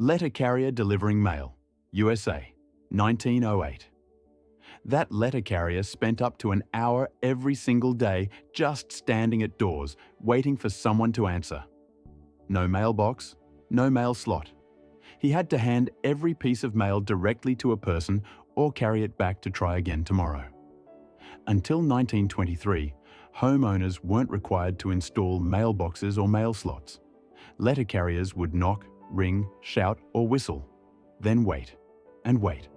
Letter carrier delivering mail, USA, 1908. That letter carrier spent up to an hour every single day just standing at doors, waiting for someone to answer. No mailbox, no mail slot. He had to hand every piece of mail directly to a person or carry it back to try again tomorrow. Until 1923, homeowners weren't required to install mailboxes or mail slots. Letter carriers would knock, ring, shout, or whistle, then wait and wait.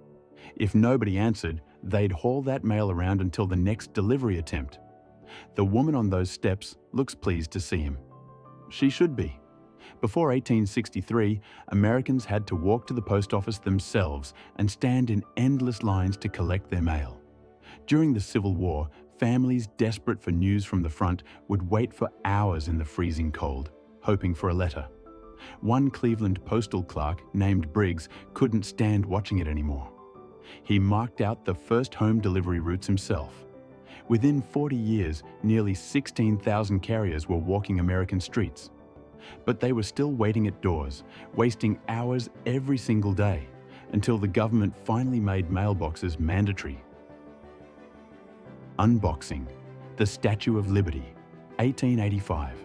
If nobody answered, they'd haul that mail around until the next delivery attempt. The woman on those steps looks pleased to see him. She should be. Before 1863, Americans had to walk to the post office themselves and stand in endless lines to collect their mail. During the Civil War, families desperate for news from the front would wait for hours in the freezing cold, hoping for a letter. One Cleveland postal clerk named Briggs couldn't stand watching it anymore. He marked out the first home delivery routes himself. Within 40 years, nearly 16,000 carriers were walking American streets. But they were still waiting at doors, wasting hours every single day, until the government finally made mailboxes mandatory. Unboxing, the Statue of Liberty, 1885.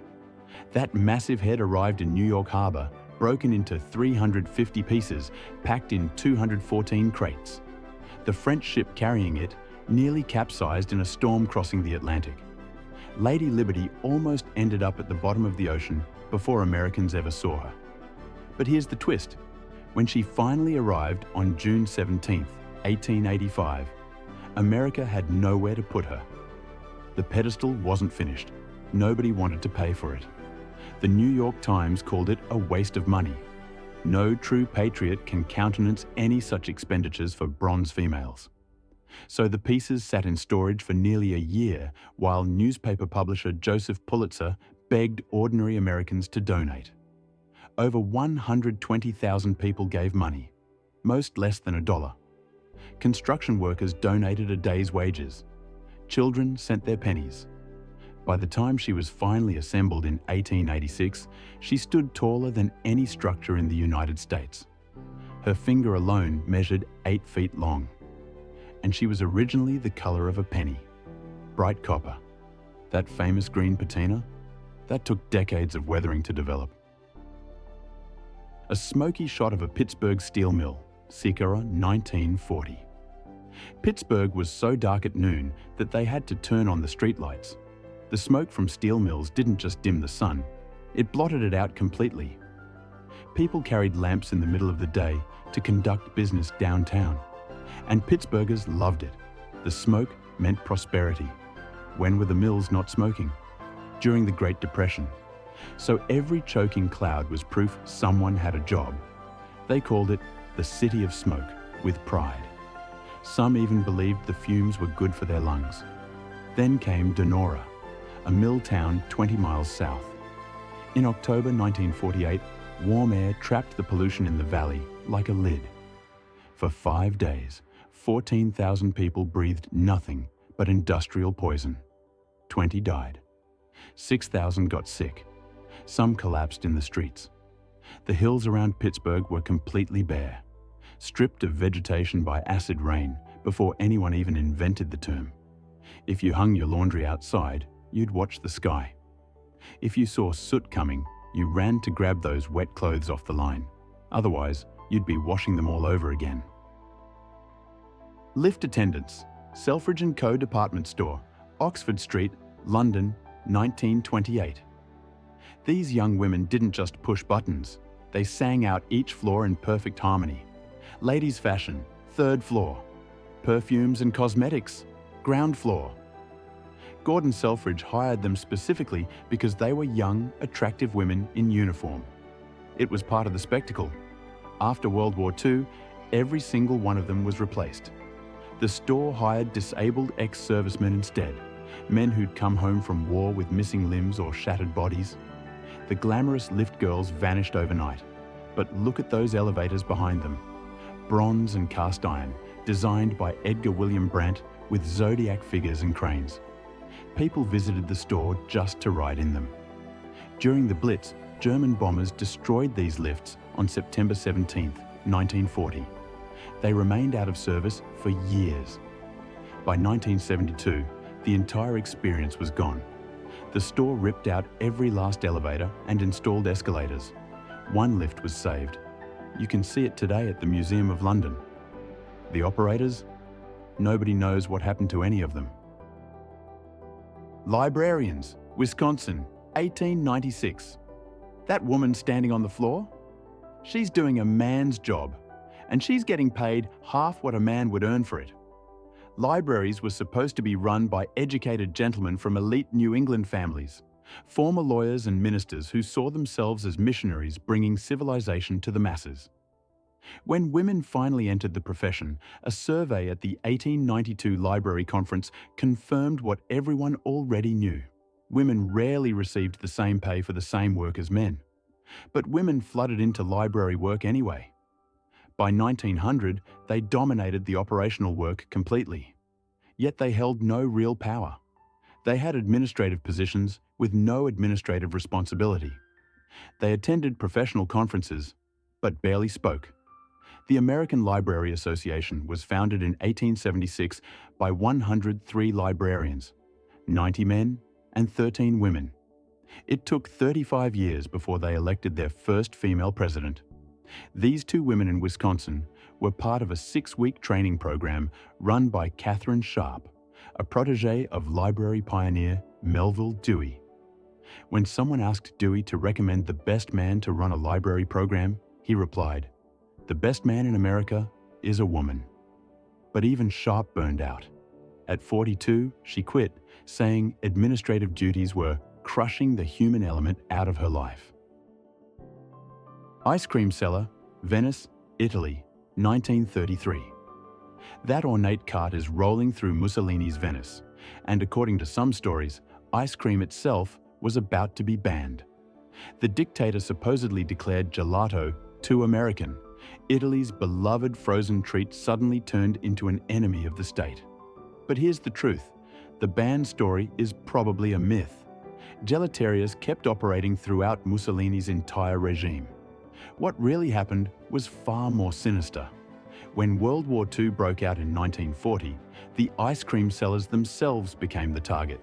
That massive head arrived in New York Harbor, broken into 350 pieces, packed in 214 crates. The French ship carrying it nearly capsized in a storm crossing the Atlantic. Lady Liberty almost ended up at the bottom of the ocean before Americans ever saw her. But here's the twist. When she finally arrived on June 17, 1885, America had nowhere to put her. The pedestal wasn't finished. Nobody wanted to pay for it. The New York Times called it a waste of money. No true patriot can countenance any such expenditures for bronze females. So the pieces sat in storage for nearly a year while newspaper publisher Joseph Pulitzer begged ordinary Americans to donate. Over 120,000 people gave money, most less than $1. Construction workers donated a day's wages. Children sent their pennies. By the time she was finally assembled in 1886, she stood taller than any structure in the United States. Her finger alone measured 8 feet long. And she was originally the color of a penny, bright copper. That famous green patina? That took decades of weathering to develop. A smoky shot of a Pittsburgh steel mill, circa 1940. Pittsburgh was so dark at noon that they had to turn on the streetlights. The smoke from steel mills didn't just dim the sun, it blotted it out completely. People carried lamps in the middle of the day to conduct business downtown. And Pittsburghers loved it. The smoke meant prosperity. When were the mills not smoking? During the Great Depression. So every choking cloud was proof someone had a job. They called it the City of Smoke, with pride. Some even believed the fumes were good for their lungs. Then came Donora, a mill town 20 miles south. In October 1948, warm air trapped the pollution in the valley like a lid. For 5 days, 14,000 people breathed nothing but industrial poison. 20 died. 6,000 got sick. Some collapsed in the streets. The hills around Pittsburgh were completely bare, stripped of vegetation by acid rain before anyone even invented the term. If you hung your laundry outside, you'd watch the sky. If you saw soot coming, you ran to grab those wet clothes off the line. Otherwise, you'd be washing them all over again. Lift attendants, Selfridge & Co. department store, Oxford Street, London, 1928. These young women didn't just push buttons, they sang out each floor in perfect harmony. Ladies' fashion, 3rd floor. Perfumes and cosmetics, ground floor. Gordon Selfridge hired them specifically because they were young, attractive women in uniform. It was part of the spectacle. After World War II, every single one of them was replaced. The store hired disabled ex-servicemen instead, men who'd come home from war with missing limbs or shattered bodies. The glamorous lift girls vanished overnight, but look at those elevators behind them. Bronze and cast iron, designed by Edgar William Brandt with zodiac figures and cranes. People visited the store just to ride in them. During the Blitz, German bombers destroyed these lifts on September 17, 1940. They remained out of service for years. By 1972, the entire experience was gone. The store ripped out every last elevator and installed escalators. One lift was saved. You can see it today at the Museum of London. The operators? Nobody knows what happened to any of them. Librarians, Wisconsin, 1896. That woman standing on the floor? She's doing a man's job, and she's getting paid half what a man would earn for it. Libraries were supposed to be run by educated gentlemen from elite New England families, former lawyers and ministers who saw themselves as missionaries bringing civilization to the masses. When women finally entered the profession, a survey at the 1892 Library Conference confirmed what everyone already knew. Women rarely received the same pay for the same work as men. But women flooded into library work anyway. By 1900, they dominated the operational work completely. Yet they held no real power. They had administrative positions with no administrative responsibility. They attended professional conferences, but barely spoke. The American Library Association was founded in 1876 by 103 librarians, 90 men and 13 women. It took 35 years before they elected their first female president. These two women in Wisconsin were part of a 6-week training program run by Catherine Sharp, a protege of library pioneer Melville Dewey. When someone asked Dewey to recommend the best man to run a library program, he replied, "The best man in America is a woman." But even Sharp burned out. At 42, she quit, saying administrative duties were crushing the human element out of her life. Ice cream seller, Venice, Italy, 1933. That ornate cart is rolling through Mussolini's Venice, and according to some stories, ice cream itself was about to be banned. The dictator supposedly declared gelato too American. Italy's beloved frozen treat suddenly turned into an enemy of the state. But here's the truth. The ban story is probably a myth. Gelaterias kept operating throughout Mussolini's entire regime. What really happened was far more sinister. When World War II broke out in 1940, the ice cream sellers themselves became the target.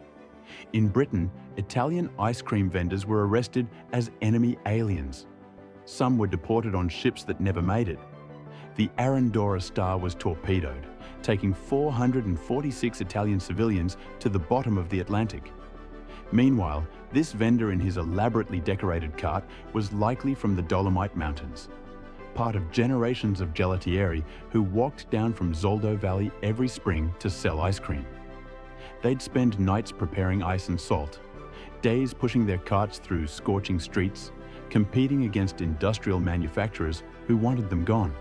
In Britain, Italian ice cream vendors were arrested as enemy aliens. Some were deported on ships that never made it. The Arandora Star was torpedoed, taking 446 Italian civilians to the bottom of the Atlantic. Meanwhile, this vendor in his elaborately decorated cart was likely from the Dolomite Mountains, part of generations of gelatieri who walked down from Zoldo Valley every spring to sell ice cream. They'd spend nights preparing ice and salt, days pushing their carts through scorching streets, competing against industrial manufacturers who wanted them gone.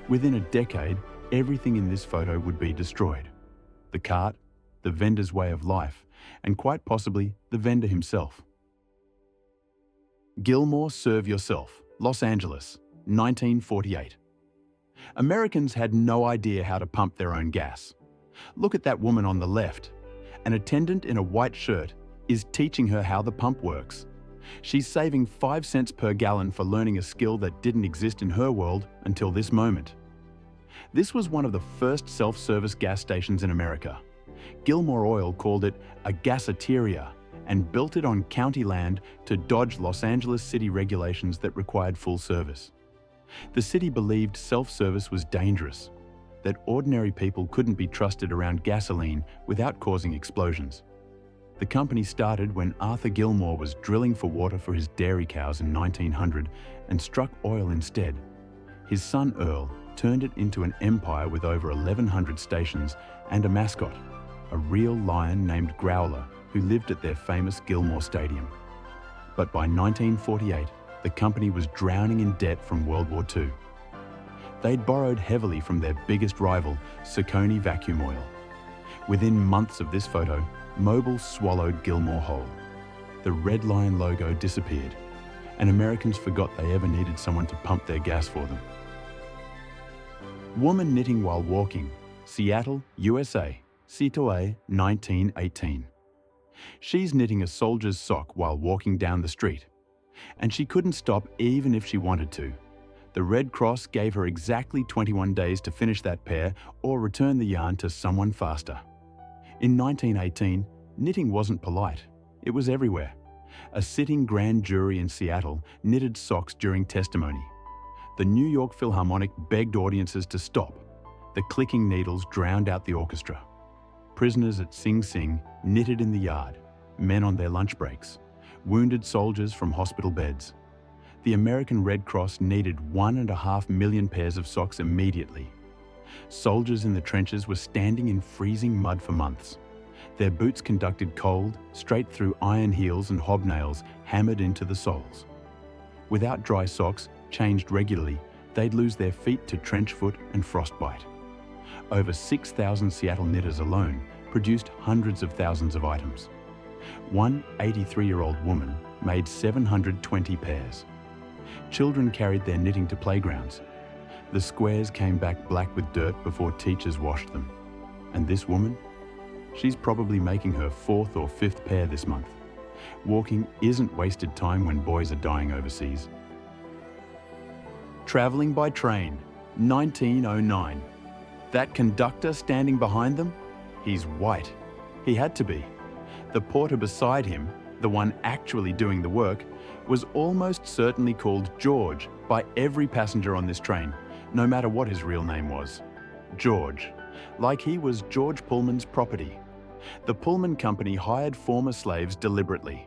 Within a decade, everything in this photo would be destroyed. The cart, the vendor's way of life, and quite possibly the vendor himself. Gilmore Serve Yourself, Los Angeles, 1948. Americans had no idea how to pump their own gas. Look at that woman on the left. An attendant in a white shirt is teaching her how the pump works. She's saving 5 cents per gallon for learning a skill that didn't exist in her world until this moment. This was one of the first self-service gas stations in America. Gilmore Oil called it a gaseteria and built it on county land to dodge Los Angeles city regulations that required full service. The city believed self-service was dangerous, that ordinary people couldn't be trusted around gasoline without causing explosions. The company started when Arthur Gilmore was drilling for water for his dairy cows in 1900 and struck oil instead. His son Earl turned it into an empire with over 1,100 stations and a mascot, a real lion named Growler, who lived at their famous Gilmore Stadium. But by 1948, the company was drowning in debt from World War II. They'd borrowed heavily from their biggest rival, Saucony Vacuum Oil. Within months of this photo, Mobil swallowed Gilmore whole. The Red Lion logo disappeared, and Americans forgot they ever needed someone to pump their gas for them. Woman knitting while walking, Seattle, USA, Citoe, 1918. She's knitting a soldier's sock while walking down the street. And she couldn't stop even if she wanted to. The Red Cross gave her exactly 21 days to finish that pair or return the yarn to someone faster. In 1918, knitting wasn't polite. It was everywhere. A sitting grand jury in Seattle knitted socks during testimony. The New York Philharmonic begged audiences to stop. The clicking needles drowned out the orchestra. Prisoners at Sing Sing knitted in the yard, men on their lunch breaks, wounded soldiers from hospital beds. The American Red Cross needed 1.5 million pairs of socks immediately. Soldiers in the trenches were standing in freezing mud for months. Their boots conducted cold straight through iron heels and hobnails hammered into the soles. Without dry socks, changed regularly, they'd lose their feet to trench foot and frostbite. Over 6,000 Seattle knitters alone produced hundreds of thousands of items. One 83-year-old woman made 720 pairs. Children carried their knitting to playgrounds. The squares came back black with dirt before teachers washed them. And this woman? She's probably making her 4th or 5th pair this month. Walking isn't wasted time when boys are dying overseas. Traveling by train, 1909. That conductor standing behind them? He's white. He had to be. The porter beside him, the one actually doing the work, was almost certainly called George by every passenger on this train, no matter what his real name was. George, like he was George Pullman's property. The Pullman Company hired former slaves deliberately.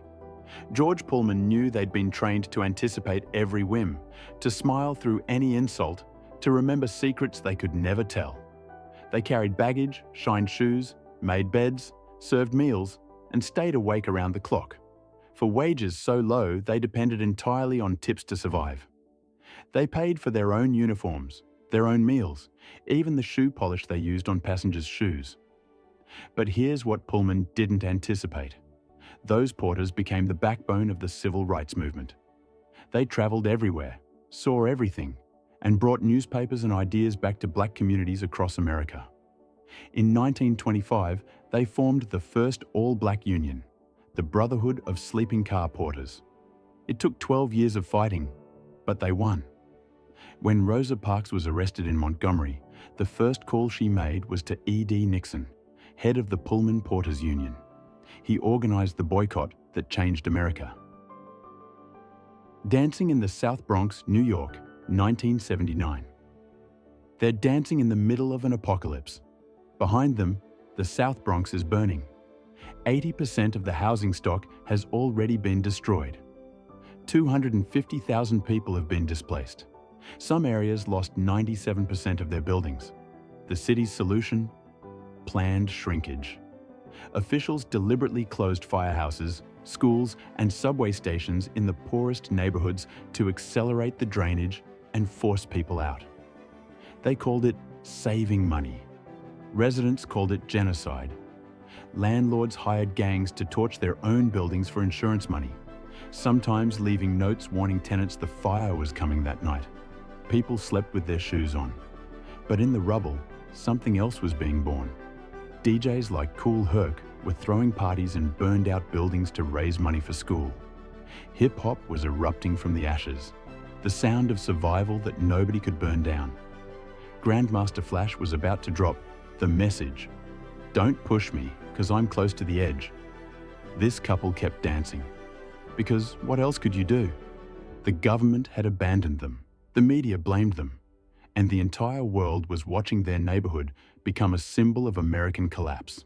George Pullman knew they'd been trained to anticipate every whim, to smile through any insult, to remember secrets they could never tell. They carried baggage, shined shoes, made beds, served meals, and stayed awake around the clock. For wages so low, they depended entirely on tips to survive. They paid for their own uniforms, their own meals, even the shoe polish they used on passengers' shoes. But here's what Pullman didn't anticipate. Those porters became the backbone of the civil rights movement. They traveled everywhere, saw everything, and brought newspapers and ideas back to black communities across America. In 1925, they formed the first all-black union, the Brotherhood of Sleeping Car Porters. It took 12 years of fighting, but they won. When Rosa Parks was arrested in Montgomery, the first call she made was to E.D. Nixon, head of the Pullman Porters Union. He organized the boycott that changed America. Dancing in the South Bronx, New York, 1979. They're dancing in the middle of an apocalypse. Behind them, the South Bronx is burning. 80% of the housing stock has already been destroyed. 250,000 people have been displaced. Some areas lost 97% of their buildings. The city's solution? Planned shrinkage. Officials deliberately closed firehouses, schools, and subway stations in the poorest neighborhoods to accelerate the drainage and force people out. They called it saving money. Residents called it genocide. Landlords hired gangs to torch their own buildings for insurance money, sometimes leaving notes warning tenants the fire was coming that night. People slept with their shoes on. But in the rubble, something else was being born. DJs like Kool Herc were throwing parties in burned-out buildings to raise money for school. Hip-hop was erupting from the ashes, the sound of survival that nobody could burn down. Grandmaster Flash was about to drop the message, "Don't push me, 'cause I'm close to the edge." This couple kept dancing. Because what else could you do? The government had abandoned them. The media blamed them. And the entire world was watching their neighborhood become a symbol of American collapse.